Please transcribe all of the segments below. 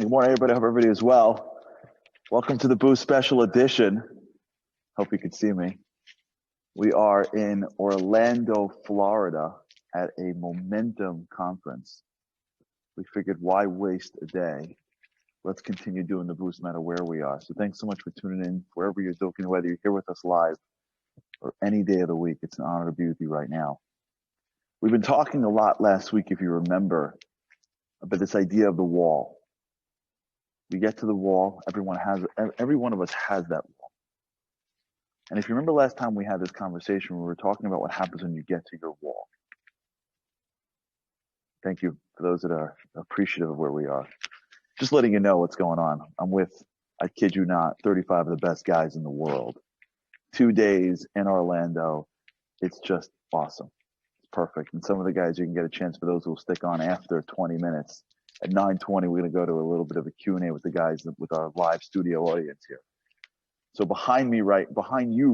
Good morning, everybody. I hope everybody is well. Welcome to the Boost Special Edition. Hope you can see me. We are in Orlando, Florida at a Momentum conference. We figured, why waste a day? Let's continue doing the Boost no matter where we are. So thanks so much for tuning in, wherever you're looking, whether you're here with us live or any day of the week. It's an honor to be with you right now. We've been talking a lot last week, if you remember, about this idea of the wall. We get to the wall. Every one of us has that wall. And if you remember last time we had this conversation, we were talking about what happens when you get to your wall. Thank you for those that are appreciative of where we are. Just letting you know what's going on. I'm with, I kid you not, 35 of the best guys in the world. 2 days in Orlando. It's just awesome. It's perfect. And some of the guys, you can get a chance, for those who will stick on after 20 minutes. At 9:20, we're going to go to a little bit of a Q&A with the guys, with our live studio audience here. So behind you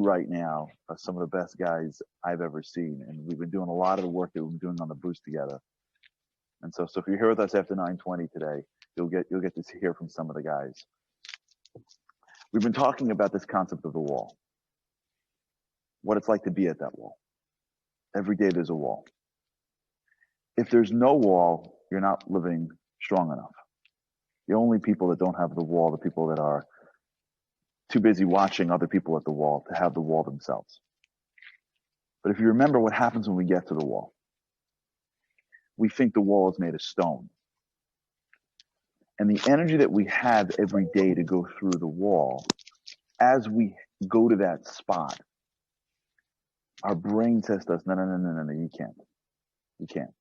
right now are some of the best guys I've ever seen. And we've been doing a lot of the work that we've been doing on the Boost together. And so if you're here with us after 9:20 today, you'll get to hear from some of the guys. We've been talking about this concept of the wall. What it's like to be at that wall. Every day there's a wall. If there's no wall, you're not living strong enough. The only people that don't have the wall, the people that are too busy watching other people at the wall to have the wall themselves. But if you remember what happens when we get to the wall, we think the wall is made of stone. And the energy that we have every day to go through the wall, as we go to that spot, our brain says to us, no, you can't. You can't.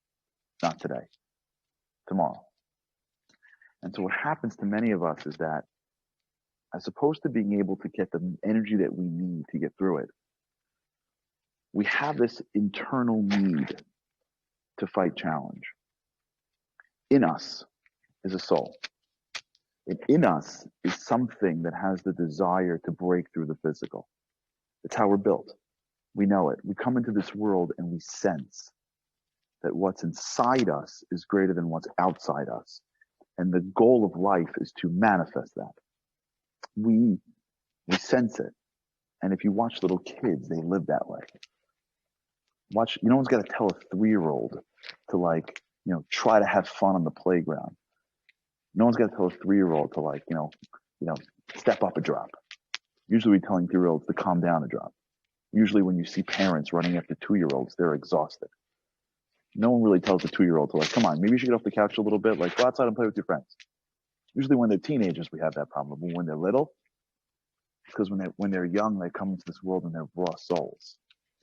Not today. Tomorrow. And so what happens to many of us is that, as opposed to being able to get the energy that we need to get through it, we have this internal need to fight challenge. In us is a soul. And in us is something that has the desire to break through the physical. It's how we're built. We know it. We come into this world and we sense that what's inside us is greater than what's outside us. And the goal of life is to manifest that. We sense it. And if you watch little kids, they live that way. No one's got to tell a 3-year-old to try to have fun on the playground. No one's got to tell a 3-year-old to step up a drop. Usually we're telling 3-year-olds to calm down a drop. Usually when you see parents running after 2-year-olds, they're exhausted. No one really tells a 2-year-old to come on, maybe you should get off the couch a little bit, go outside and play with your friends. Usually when they're teenagers, we have that problem. But when they're little, because when they're young, they come into this world and they're raw souls.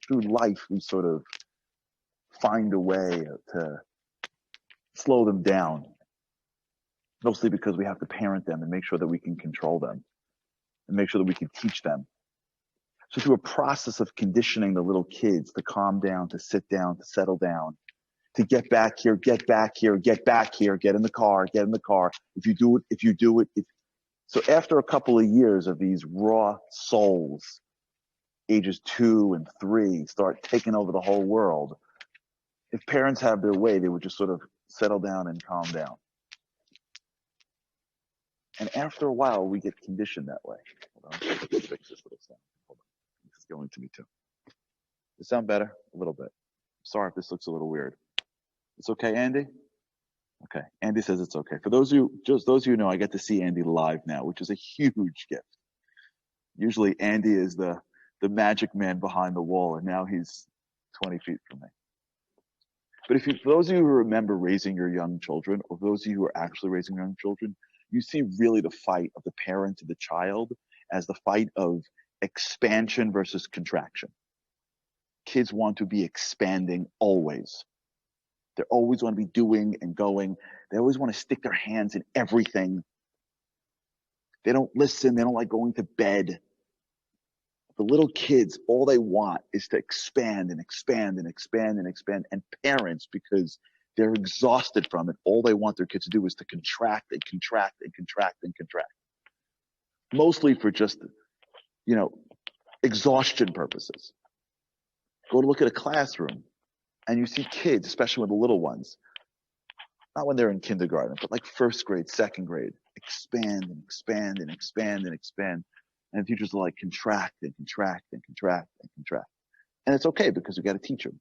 Through life, we sort of find a way to slow them down, mostly because we have to parent them and make sure that we can control them and make sure that we can teach them. So through a process of conditioning the little kids to calm down, to sit down, to settle down, to get back here, get in the car. If you do it. So after a couple of years of these raw souls, ages 2 and 3, start taking over the whole world, if parents have their way, they would just sort of settle down and calm down. And after a while, we get conditioned that way. Hold on, let's fix this little sound. Hold on. This is going to me too. Does it sound better? A little bit. Sorry if this looks a little weird. It's okay, Andy? Okay. Andy says it's okay. For those of you who know, I get to see Andy live now, which is a huge gift. Usually Andy is the magic man behind the wall, and now he's 20 feet from me. But for those of you who remember raising your young children, or those of you who are actually raising young children, you see really the fight of the parent and the child as the fight of expansion versus contraction. Kids want to be expanding always. They always want to be doing and going. They always want to stick their hands in everything. They don't listen. They don't like going to bed. The little kids, all they want is to expand and expand and expand and expand. And parents, because they're exhausted from it, all they want their kids to do is to contract and contract and contract and contract. Mostly for just, exhaustion purposes. Go to look at a classroom and you see kids, especially with the little ones, not when they're in kindergarten, but like first grade, second grade, expand and expand and expand and expand. And the teachers will like contract and contract and contract and contract. And it's okay because we got to teach them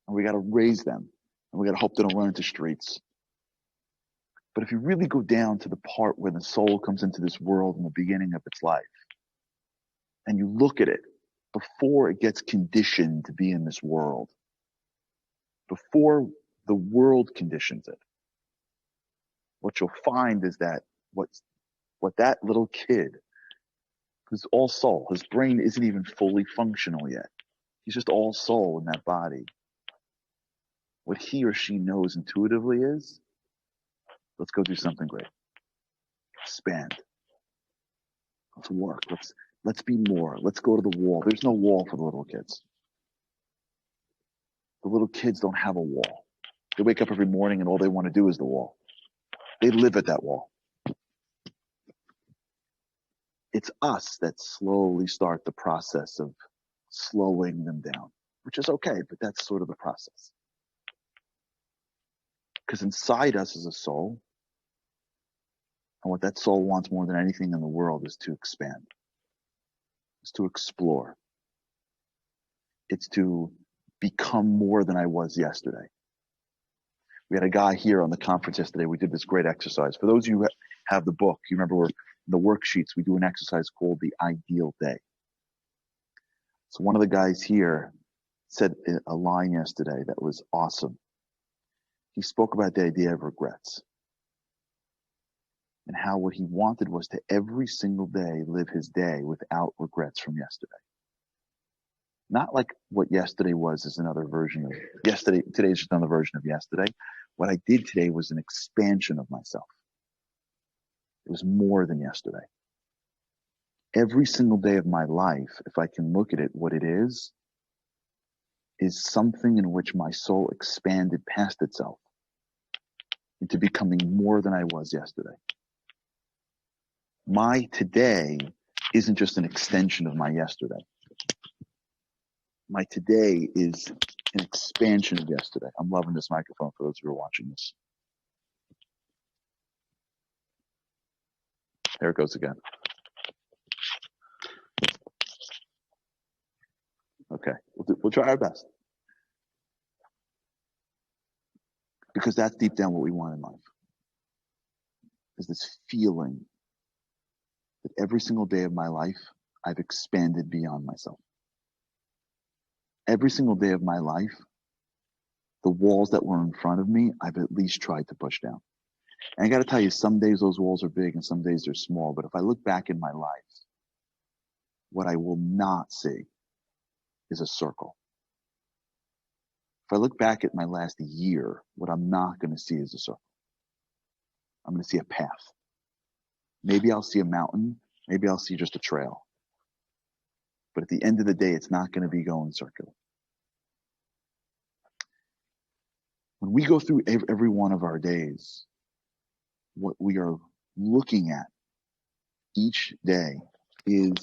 and we got to raise them and we got to hope they don't run into streets. But if you really go down to the part where the soul comes into this world in the beginning of its life, and you look at it before it gets conditioned to be in this world, before the world conditions it, what you'll find is that what that little kid, who's all soul, his brain isn't even fully functional yet. He's just all soul in that body. What he or she knows intuitively is, let's go do something great. Expand. Let's work. Let's be more. Let's go to the wall. There's no wall for the little kids. The little kids don't have a wall. They wake up every morning and all they want to do is the wall. They live at that wall. It's us that slowly start the process of slowing them down, which is okay, but that's sort of the process. Because inside us is a soul, and what that soul wants more than anything in the world is to expand. It's to explore. It's to become more than I was yesterday. We had a guy here on the conference yesterday. We did this great exercise. For those of you who have the book, you remember the worksheets, we do an exercise called the ideal day. So one of the guys here said a line yesterday that was awesome. He spoke about the idea of regrets and how what he wanted was to every single day live his day without regrets from yesterday. Not like what yesterday was is another version of yesterday. Today is just another version of yesterday. What I did today was an expansion of myself. It was more than yesterday. Every single day of my life, if I can look at it, what it is something in which my soul expanded past itself into becoming more than I was yesterday. My today isn't just an extension of my yesterday. My today is an expansion of yesterday. I'm loving this microphone for those who are watching this. There it goes again. Okay, we'll try our best. Because that's deep down what we want in life. Is this feeling that every single day of my life, I've expanded beyond myself. Every single day of my life, the walls that were in front of me, I've at least tried to push down. And I got to tell you, some days those walls are big and some days they're small. But if I look back in my life, what I will not see is a circle. If I look back at my last year, what I'm not going to see is a circle. I'm going to see a path. Maybe I'll see a mountain. Maybe I'll see just a trail. But at the end of the day, it's not going to be going circular. When we go through every one of our days, what we are looking at each day is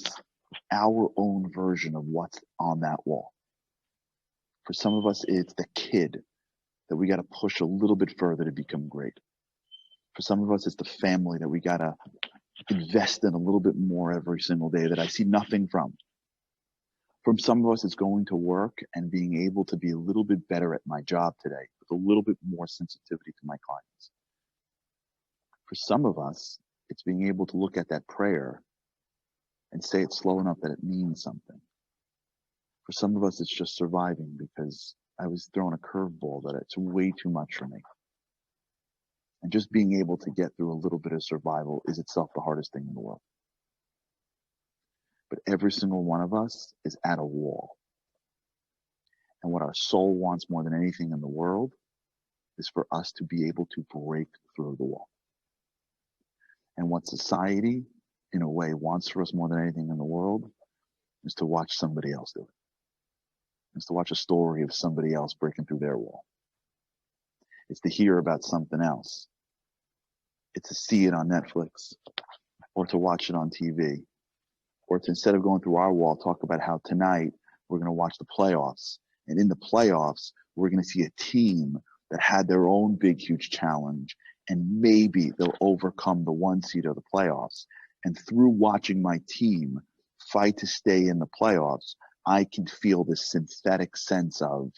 our own version of what's on that wall. For some of us, it's the kid that we got to push a little bit further to become great. For some of us, it's the family that we got to invest in a little bit more every single day that I see nothing from. For some of us, it's going to work and being able to be a little bit better at my job today with a little bit more sensitivity to my clients. For some of us, it's being able to look at that prayer and say it slow enough that it means something. For some of us, it's just surviving because I was throwing a curveball that it's way too much for me. And just being able to get through a little bit of survival is itself the hardest thing in the world. But every single one of us is at a wall. And what our soul wants more than anything in the world is for us to be able to break through the wall. And what society, in a way, wants for us more than anything in the world is to watch somebody else do it. It's to watch a story of somebody else breaking through their wall. It's to hear about something else. It's to see it on Netflix or to watch it on TV. Or to, instead of going through our wall, talk about how tonight we're going to watch the playoffs. And in the playoffs, we're going to see a team that had their own big, huge challenge, and maybe they'll overcome the 1 seed of the playoffs. And through watching my team fight to stay in the playoffs, I can feel this synthetic sense of,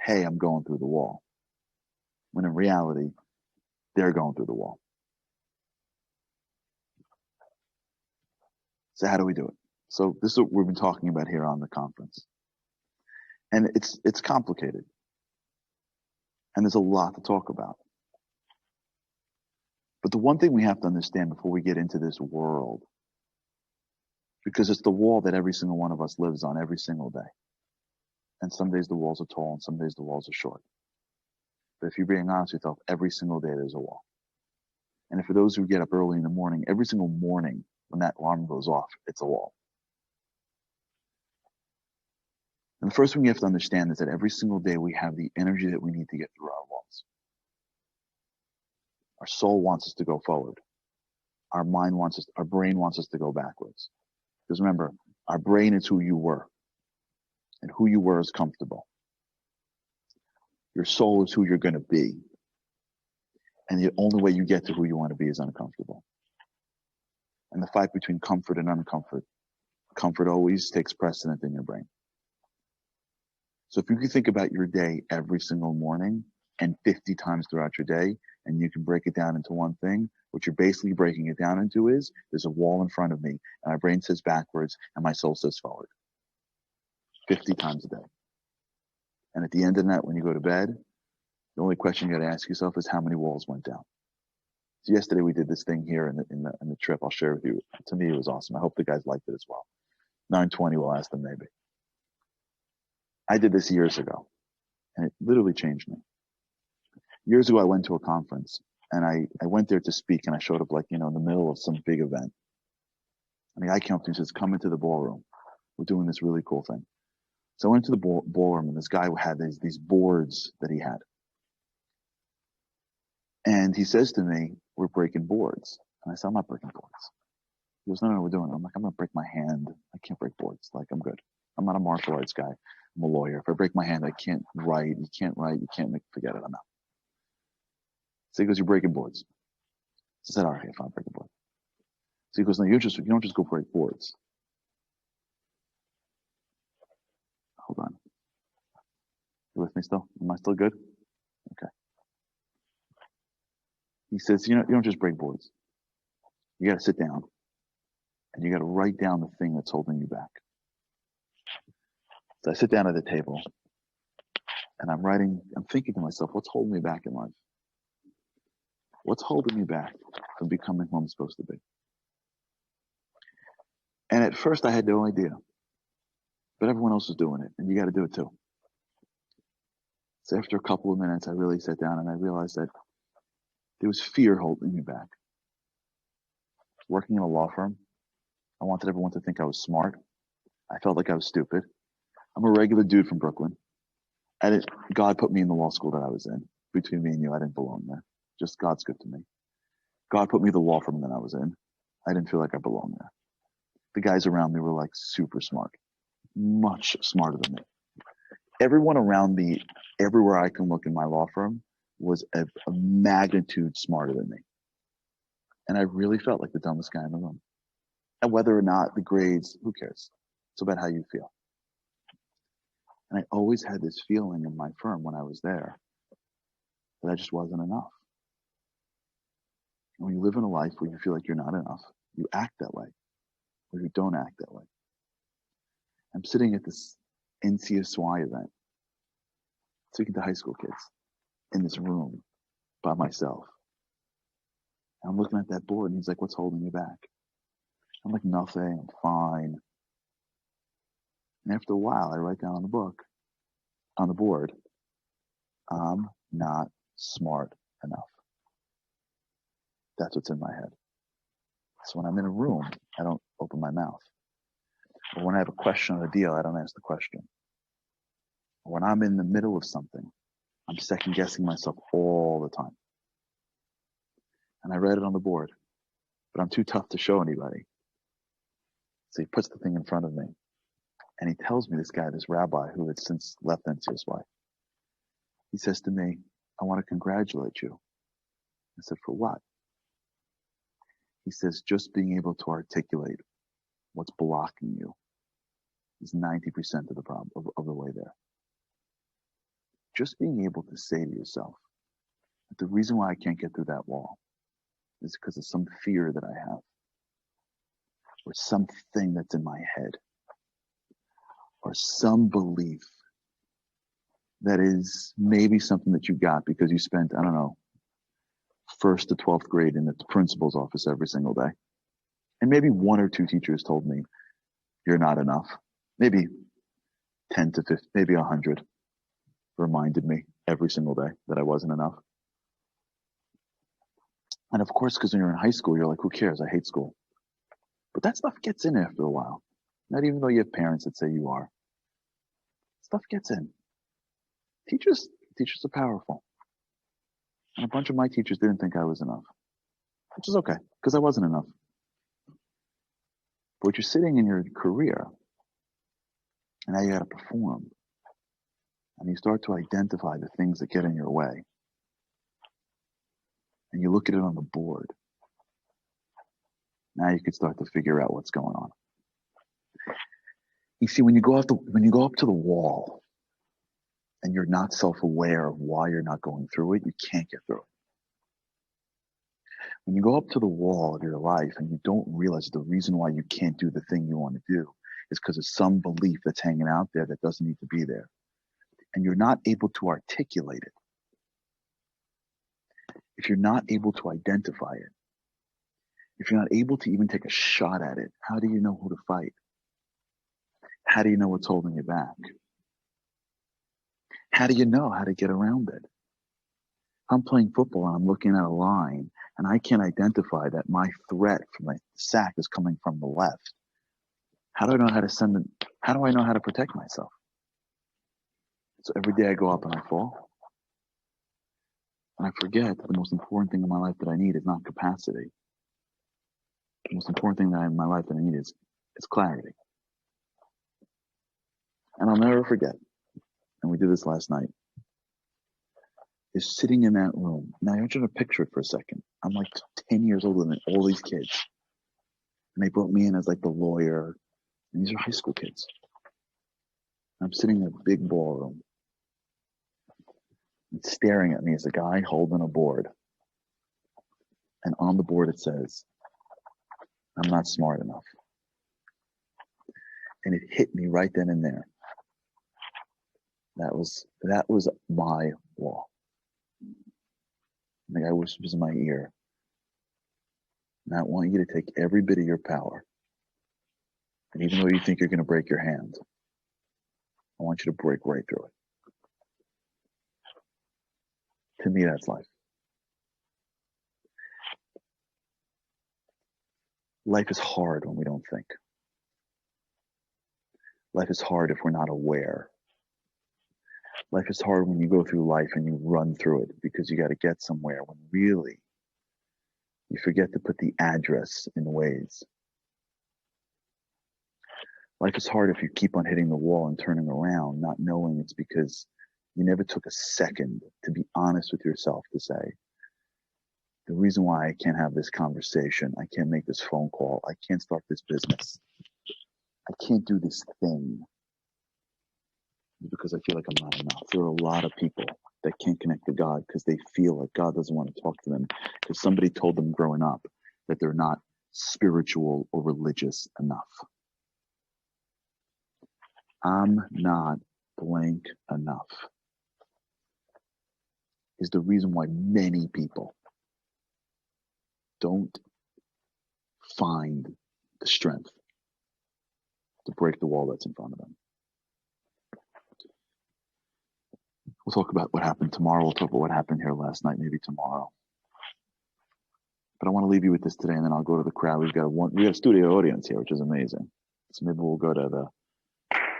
hey, I'm going through the wall. When in reality, they're going through the wall. So how do we do it? So this is what we've been talking about here on the conference. And it's complicated. And there's a lot to talk about. But the one thing we have to understand before we get into this world, because it's the wall that every single one of us lives on every single day. And some days the walls are tall and some days the walls are short. But if you're being honest with yourself, every single day there's a wall. And for those who get up early in the morning, every single morning when that alarm goes off, it's a wall. And the first thing you have to understand is that every single day we have the energy that we need to get through our walls. Our soul wants us to go forward. Our brain wants us to go backwards. Because remember, our brain is who you were. And who you were is comfortable. Your soul is who you're going to be. And the only way you get to who you want to be is uncomfortable. And the fight between comfort and uncomfort, comfort always takes precedent in your brain. So if you can think about your day every single morning and 50 times throughout your day, and you can break it down into one thing, what you're basically breaking it down into is, there's a wall in front of me, and my brain says backwards, and my soul says forward. 50 times a day. And at the end of the night, when you go to bed, the only question you got to ask yourself is how many walls went down. So yesterday we did this thing here in the trip. I'll share with you. To me, it was awesome. I hope the guys liked it as well. 920, we'll ask them maybe. I did this years ago, and it literally changed me. Years ago, I went to a conference, and I went there to speak, and I showed up in the middle of some big event. And the guy came up to me and says, come into the ballroom. We're doing this really cool thing. So I went to the ballroom, and this guy had these boards that he had. And he says to me, we're breaking boards. And I said, I'm not breaking boards. He goes, no, we're doing it. I'm like, I'm going to break my hand. I can't break boards. I'm good. I'm not a martial arts guy. I'm a lawyer. If I break my hand, I can't write. You can't write. You can't forget it. I'm out. So he goes, you're breaking boards. So I said, all right, fine, break a board. So he goes, no, you don't just go break boards. Hold on. You with me still? Am I still good? Okay. He says, you don't just break boards. You got to sit down and you got to write down the thing that's holding you back. So I sit down at the table and I'm thinking to myself, what's holding me back in life? What's holding me back from becoming who I'm supposed to be? And at first I had no idea, but everyone else was doing it and you got to do it too. So after a couple of minutes, I really sat down and I realized that there was fear holding me back. Working in a law firm, I wanted everyone to think I was smart. I felt like I was stupid. I'm a regular dude from Brooklyn. God put me in the law school that I was in. Between me and you, I didn't belong there. Just God's good to me. God put me in the law firm that I was in. I didn't feel like I belonged there. The guys around me were super smart. Much smarter than me. Everyone around me, everywhere I can look in my law firm, was a magnitude smarter than me. And I really felt like the dumbest guy in the room. And whether or not the grades, who cares? It's about how you feel. And I always had this feeling in my firm when I was there that I just wasn't enough. And when you live in a life where you feel like you're not enough, you act that way, or you don't act that way. I'm sitting at this NCSY event, speaking to high school kids in this room by myself. And I'm looking at that board and he's like, what's holding you back? I'm like, nothing, I'm fine. And after a while, I write down on the board, I'm not smart enough. That's what's in my head. So when I'm in a room, I don't open my mouth. Or when I have a question on a deal, I don't ask the question. Or when I'm in the middle of something, I'm second guessing myself all the time. And I read it on the board, but I'm too tough to show anybody. So he puts the thing in front of me and he tells me, this rabbi who had since left NCSY, he says to me, I want to congratulate you. I said, for what? He says, just being able to articulate what's blocking you is 90% of the problem of the way there. Just being able to say to yourself, the reason why I can't get through that wall is because of some fear that I have, or something that's in my head, or some belief that is maybe something that you got because you spent, I don't know, 1st to 12th grade in the principal's office every single day. And maybe 1 or 2 teachers told me, you're not enough. Maybe 10 to 50, maybe 100 reminded me every single day that I wasn't enough. And of course, because when you're in high school, you're like, who cares? I hate school. But that stuff gets in after a while. Not even though you have parents that say you are. Stuff gets in. Teachers are powerful. And a bunch of my teachers didn't think I was enough. Which is okay, because I wasn't enough. But you're sitting in your career, and now you gotta perform. And you start to identify the things that get in your way. And you look at it on the board. Now you can start to figure out what's going on. You see, when you go up to the wall and you're not self-aware of why you're not going through it, you can't get through it. When you go up to the wall of your life and you don't realize the reason why you can't do the thing you want to do is because of some belief that's hanging out there that doesn't need to be there. And you're not able to articulate it. If you're not able to identify it, if you're not able to even take a shot at it, how do you know who to fight? How do you know what's holding you back? How do you know how to get around it? I'm playing football and I'm looking at a line and I can't identify that my threat from my sack is coming from the left. How do I know how to send it? How do I know how to protect myself? So every day I go up and I fall. And I forget that the most important thing in my life that I need is not capacity. The most important thing that in my life that I need is clarity. And I'll never forget, and we did this last night, is sitting in that room. Now I want you to picture it for a second. I'm like 10 years older than all these kids. And they brought me in as like the lawyer. And these are high school kids. I'm sitting in a big ballroom. And staring at me is a guy holding a board. And on the board it says, I'm not smart enough. And it hit me right then and there. That was my wall. And the guy whispers in my ear, and I want you to take every bit of your power. And even though you think you're going to break your hand, I want you to break right through it. To me, that's life. Life is hard when we don't think. Life is hard if we're not aware. Life is hard when you go through life and you run through it because you got to get somewhere when really you forget to put the address in Waze. Life is hard if you keep on hitting the wall and turning around, not knowing it's because you never took a second to be honest with yourself to say, the reason why I can't have this conversation, I can't make this phone call, I can't start this business, I can't do this thing, because I feel like I'm not enough. There are a lot of people that can't connect to God because they feel like God doesn't want to talk to them because somebody told them growing up that they're not spiritual or religious enough. I'm not blank enough is the reason why many people don't find the strength to break the wall that's in front of them. We'll talk about what happened tomorrow. We'll talk about what happened here last night, maybe tomorrow. But I want to leave you with this today, and then I'll go to the crowd. We have a studio audience here, which is amazing. So maybe we'll go to the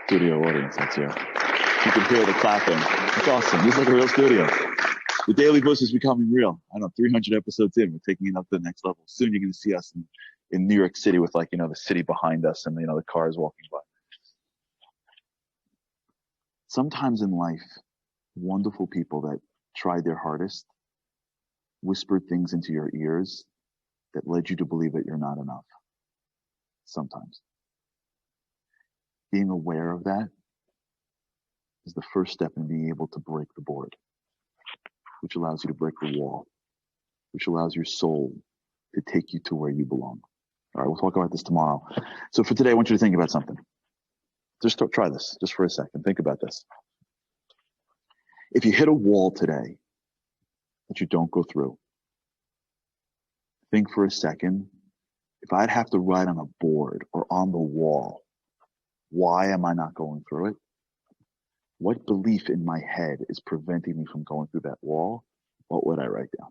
studio audience that's here. You can hear the clapping. It's awesome. It's like a real studio. The Daily Boost is becoming real. I don't know, 300 episodes in, we're taking it up to the next level. Soon you're going to see us in New York City with the city behind us and, the cars walking by. Sometimes in life, wonderful people that tried their hardest, whispered things into your ears that led you to believe that you're not enough. Sometimes. Being aware of that is the first step in being able to break the board, which allows you to break the wall, which allows your soul to take you to where you belong. All right, we'll talk about this tomorrow. So for today, I want you to think about something. Just try this, just for a second. Think about this. If you hit a wall today that you don't go through, think for a second, if I'd have to write on a board or on the wall, why am I not going through it? What belief in my head is preventing me from going through that wall? What would I write down?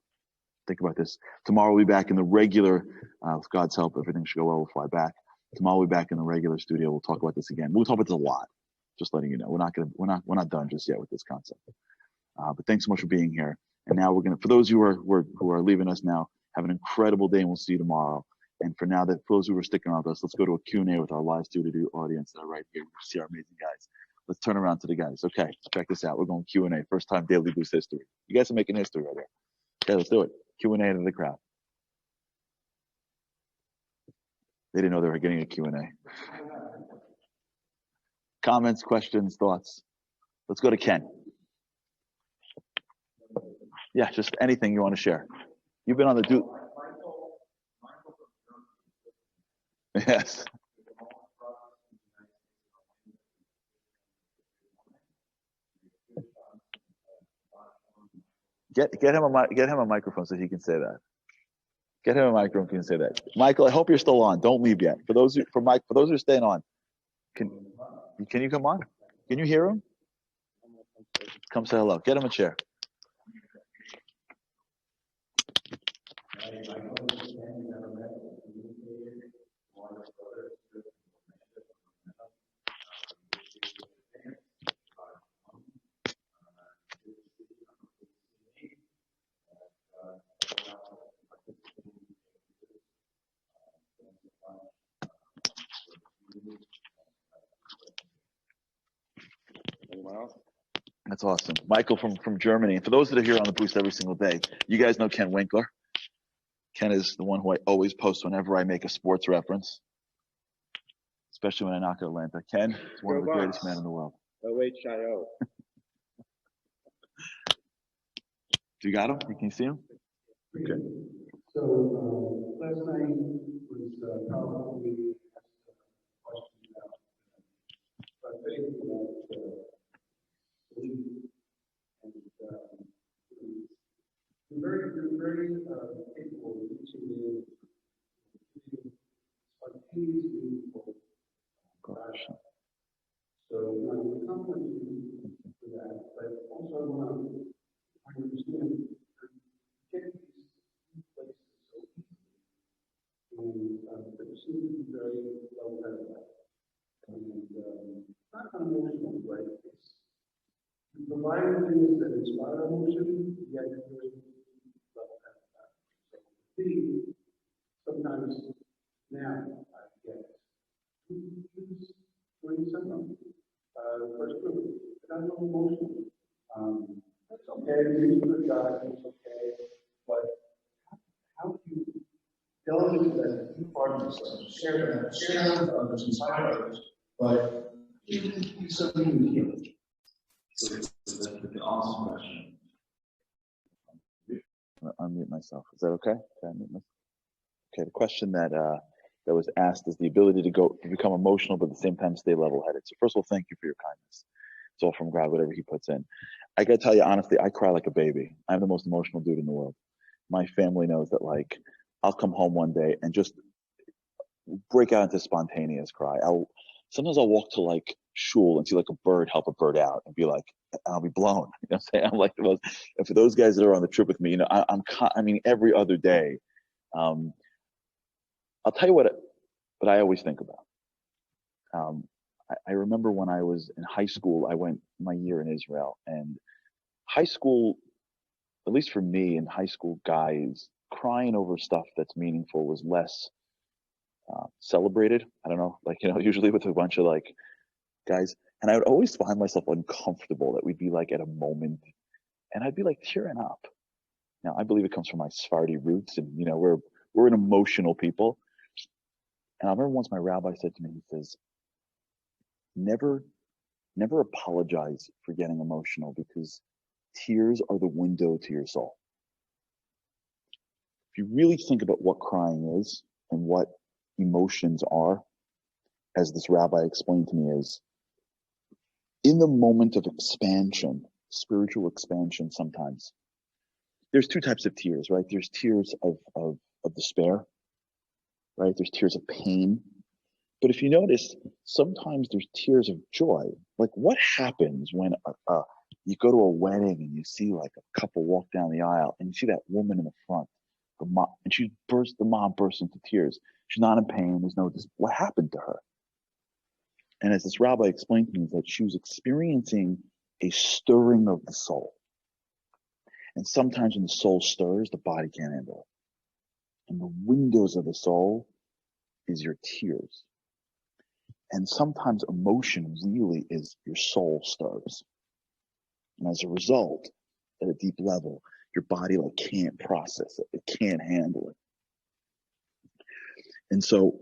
Think about this. Tomorrow we'll be back in the regular, with God's help, everything should go well, we'll fly back. Tomorrow we'll be back in the regular studio. We'll talk about this again. We'll talk about this a lot. Just letting you know. We're not done just yet with this concept. But thanks so much for being here. And now for those who are leaving us now, have an incredible day and we'll see you tomorrow. And for those who are sticking around with us, let's go to a Q&A with our live studio audience that are right here. You see our amazing guys. Let's turn around to the guys. Okay, check this out. We're going Q&A. First time Daily Boost history. You guys are making history right here. Okay, let's do it. Q&A to the crowd. They didn't know they were getting a Q&A. Comments, questions, thoughts? Let's go to Ken. Yeah, just anything you want to share. You've been on the do. Yes. Get him a microphone so he can say that. Get him a microphone so he can say that. Michael, I hope you're still on. Don't leave yet. For those who are staying on, can you come on? Can you hear him? Come say hello. Get him a chair. That's awesome. Michael from Germany. And for those that are here on the Boost every single day, you guys know Ken Winkler. Ken is the one who I always post whenever I make a sports reference, especially when I knock Atlanta. Ken is one of the greatest men in the world. OHIO. Do you got him? Can you see him? Okay. So last night was probably a question about faith, about belief, and you're very capable of reaching in, spontaneous, meaningful question. So we compliment you for that, but also I want to understand get these places so easily, but you seem to be very well read about it. And not unemotional, right? You provide things that inspire emotion, yet you're very well read about it. So me, sometimes now I get who's doing something. First group, but I'm not emotional. That's okay, he's a good guy, it's okay, but how do you delegate that you part of yourself, share that with others, inspire others, but do something you heal? So that's an awesome question. Unmute myself. Is that okay? Okay, the question that was asked is the ability to become emotional, but at the same time stay level-headed. So first of all, thank you for your kindness. It's all from God, whatever he puts in. I gotta tell you honestly, I cry like a baby. I'm the most emotional dude in the world. My family knows that, like, I'll come home one day and just break out into spontaneous cry. Sometimes I'll walk to like shul and see like a bird, help a bird out, and be like, I'll be blown. You know what I'm saying? I'm like the most. And for those guys that are on the trip with me, you know, I mean, every other day. I'll tell you what I always think about. I remember when I was in high school, I went my year in Israel, and high school, at least for me, in high school, guys crying over stuff that's meaningful was less celebrated. I don't know, like, you know, usually with a bunch of like guys, and I would always find myself uncomfortable that we'd be like at a moment And I'd be like tearing up. Now, I believe it comes from my Sephardi roots, and we're an emotional people. And I remember once my rabbi said to me, he says, never, never apologize for getting emotional, because tears are the window to your soul. If you really think about what crying is and what emotions are, as this rabbi explained to me, is in the moment of expansion, spiritual expansion, sometimes there's two types of tears, right? There's tears of despair, right? There's tears of pain. But if you notice, sometimes there's tears of joy. Like, what happens when you go to a wedding and you see like a couple walk down the aisle and you see that woman in the front, the mom, and the mom bursts into tears. She's not in pain. There's no, what happened to her? And as this rabbi explained to me, that she was experiencing a stirring of the soul. And sometimes when the soul stirs, the body can't handle it. And the windows of the soul is your tears. And sometimes emotion really is your soul stirs. And as a result, at a deep level, your body like can't process it. It can't handle it. And so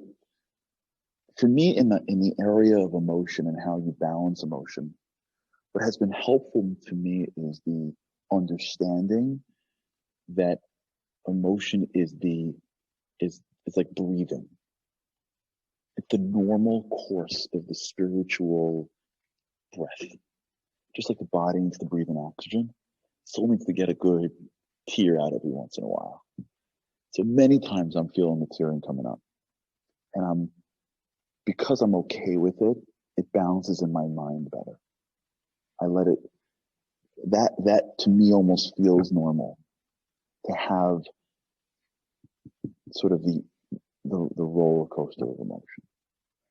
for me, in the area of emotion and how you balance emotion, what has been helpful to me is the understanding that emotion is like breathing. It's the normal course of the spiritual breath. Just like the body needs to breathe in oxygen, soul needs to get a good tear out every once in a while. So many times I'm feeling the tearing coming up, and because I'm okay with it, it balances in my mind better. I let it, that to me almost feels normal, to have sort of the roller coaster of emotion.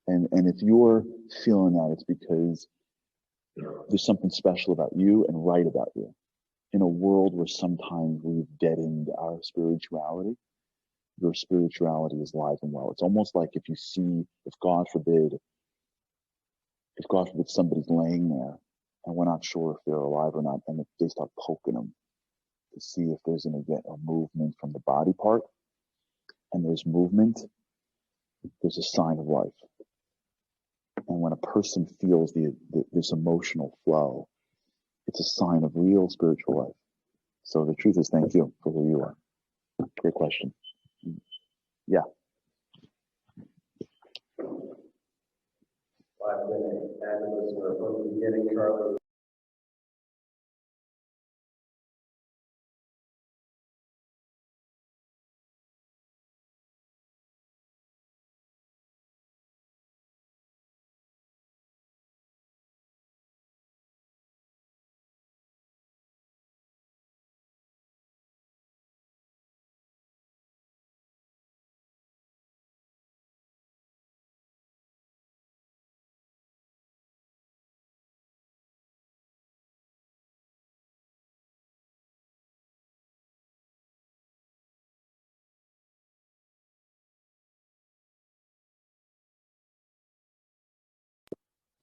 And if you're feeling that, it's because there's something special about you and right about you. In a world where sometimes we've deadened our spirituality, your spirituality is live and well. It's almost like if God forbid somebody's laying there and we're not sure if they're alive or not, and if they start poking them to see if there's going to get a movement from the body part, and there's movement, there's a sign of life. And when a person feels this emotional flow, it's a sign of real spiritual life. So the truth is, thank you for who you are. Great question. Yeah. 5 minute as a listener from the beginning, Charlie.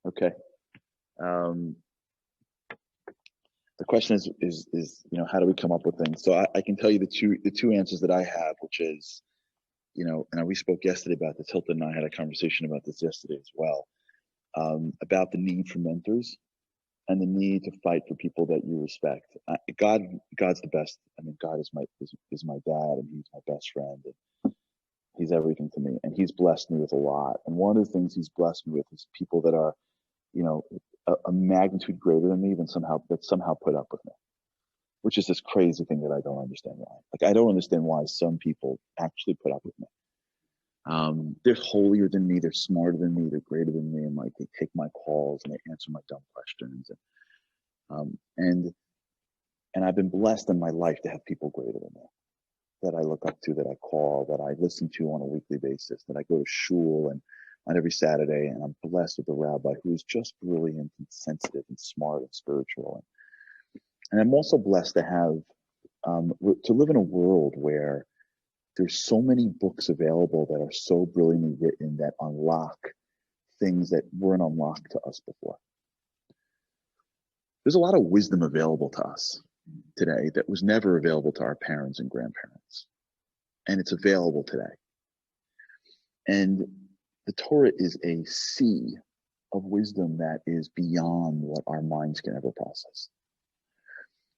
Okay. The question is how do we come up with things? So I can tell you the two answers that I have, which is, and we spoke yesterday about this. Hilton and I had a conversation about this yesterday as well, about the need for mentors and the need to fight for people that you respect. God's the best. I mean, God is my dad, and he's my best friend, and he's everything to me, and he's blessed me with a lot. And one of the things he's blessed me with is people that are, a magnitude greater than me that somehow put up with me, which is this crazy thing that I don't understand why. Like, I don't understand why some people actually put up with me. They're holier than me, they're smarter than me, they're greater than me, and like they take my calls and they answer my dumb questions. And I've been blessed in my life to have people greater than me that I look up to, that I call, that I listen to on a weekly basis, that I go to shul and on every Saturday, and I'm blessed with a rabbi who is just brilliant and sensitive and smart and spiritual. And I'm also blessed to have to live in a world where there's so many books available that are so brilliantly written that unlock things that weren't unlocked to us before. There's a lot of wisdom available to us. today that was never available to our parents and grandparents. And it's available today. And the Torah is a sea of wisdom that is beyond what our minds can ever process.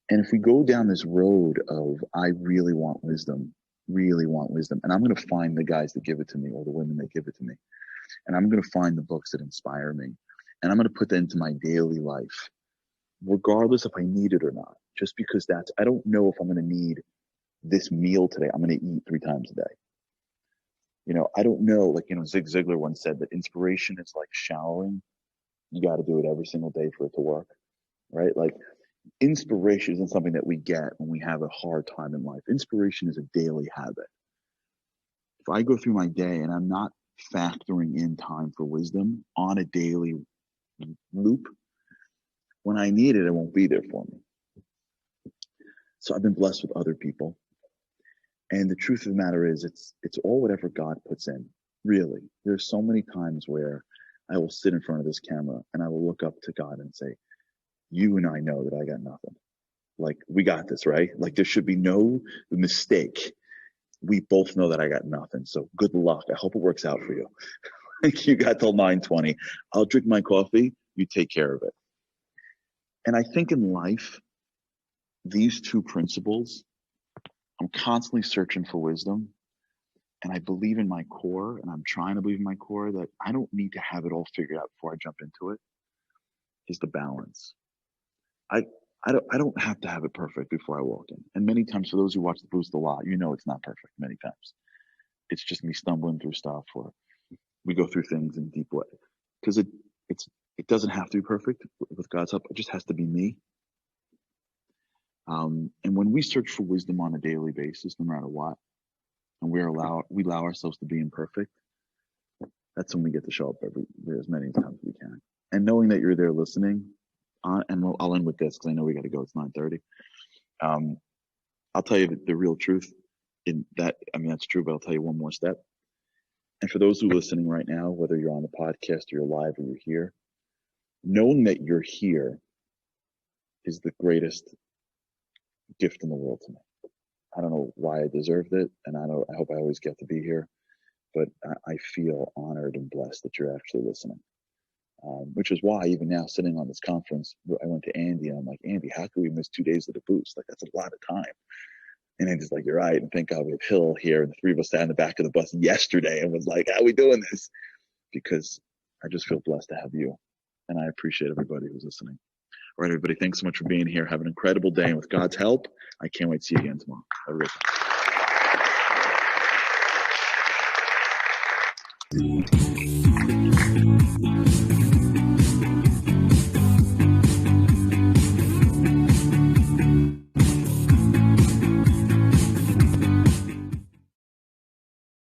And if we go down this road of, I really want wisdom, and I'm going to find the guys that give it to me or the women that give it to me, and I'm going to find the books that inspire me, and I'm going to put that into my daily life, regardless if I need it or not, just because I don't know if I'm going to need this meal today. I'm going to eat 3 times a day. I don't know, Zig Ziglar once said that inspiration is like showering. You got to do it every single day for it to work, right? Like, inspiration isn't something that we get when we have a hard time in life. Inspiration is a daily habit. If I go through my day and I'm not factoring in time for wisdom on a daily loop, when I need it, it won't be there for me. So I've been blessed with other people. And the truth of the matter is, it's all whatever God puts in, really. There's so many times where I will sit in front of this camera and I will look up to God and say, you and I know that I got nothing. Like, we got this, right? Like, there should be no mistake. We both know that I got nothing. So good luck. I hope it works out for you. You got till 9:20. I'll drink my coffee. You take care of it. And I think in life, these 2 principles, I'm constantly searching for wisdom. And I believe in my core, and I'm trying to believe in my core, that I don't need to have it all figured out before I jump into it, is the balance. I don't have to have it perfect before I walk in. And many times, for those who watch The Boost a lot, it's not perfect many times. It's just me stumbling through stuff, or we go through things in a deep way. Because it doesn't have to be perfect with God's help. It just has to be me. And when we search for wisdom on a daily basis, no matter what, and we allow ourselves to be imperfect, that's when we get to show up as many times as we can. And knowing that you're there listening, and I'll end with this because I know we got to go. It's 9:30. I'll tell you the real truth in that. I mean, that's true, but I'll tell you one more step. And for those who are listening right now, whether you're on the podcast or you're live or you're here, knowing that you're here is the greatest gift in the world to me. I don't know why I deserved it, and I hope I always get to be here, but I feel honored and blessed that you're actually listening. Which is why even now, sitting on this conference, I went to Andy and I'm like, Andy, how could we miss 2 days of the Boost? Like, that's a lot of time. And Andy's like, you're right. And thank God we have Hill here. And the 3 of us sat in the back of the bus yesterday and was like, how are we doing this? Because I just feel blessed to have you. And I appreciate everybody who's listening. All right, everybody, thanks so much for being here. Have an incredible day. And with God's help, I can't wait to see you again tomorrow. Have a great day.